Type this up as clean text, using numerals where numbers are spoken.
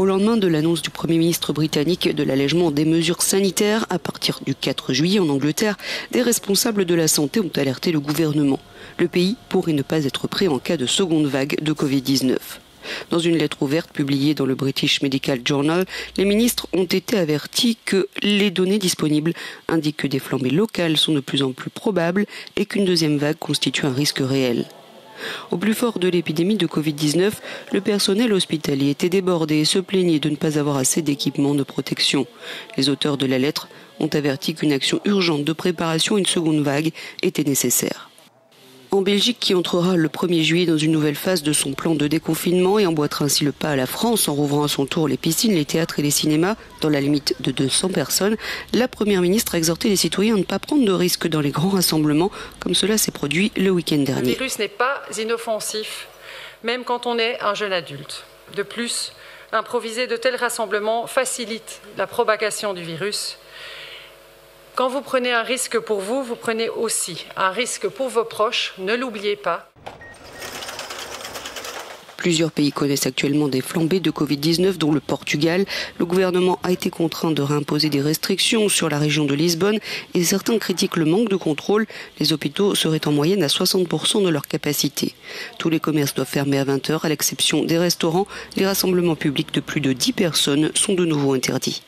Au lendemain de l'annonce du Premier ministre britannique de l'allègement des mesures sanitaires à partir du 4 juillet en Angleterre, des responsables de la santé ont alerté le gouvernement. Le pays pourrait ne pas être prêt en cas de seconde vague de Covid-19. Dans une lettre ouverte publiée dans le British Medical Journal, les ministres ont été avertis que les données disponibles indiquent que des flambées locales sont de plus en plus probables et qu'une deuxième vague constitue un risque réel. Au plus fort de l'épidémie de Covid-19, le personnel hospitalier était débordé et se plaignait de ne pas avoir assez d'équipements de protection. Les auteurs de la lettre ont averti qu'une action urgente de préparation à une seconde vague était nécessaire. En Belgique, qui entrera le 1er juillet dans une nouvelle phase de son plan de déconfinement et emboîtera ainsi le pas à la France en rouvrant à son tour les piscines, les théâtres et les cinémas dans la limite de 200 personnes, la Première ministre a exhorté les citoyens à ne pas prendre de risques dans les grands rassemblements comme cela s'est produit le week-end dernier. Le virus n'est pas inoffensif, même quand on est un jeune adulte. De plus, improviser de tels rassemblements facilite la propagation du virus. Quand vous prenez un risque pour vous, vous prenez aussi un risque pour vos proches, ne l'oubliez pas. Plusieurs pays connaissent actuellement des flambées de Covid-19, dont le Portugal. Le gouvernement a été contraint de réimposer des restrictions sur la région de Lisbonne et certains critiquent le manque de contrôle. Les hôpitaux seraient en moyenne à 60% de leur capacité. Tous les commerces doivent fermer à 20h, à l'exception des restaurants. Les rassemblements publics de plus de 10 personnes sont de nouveau interdits.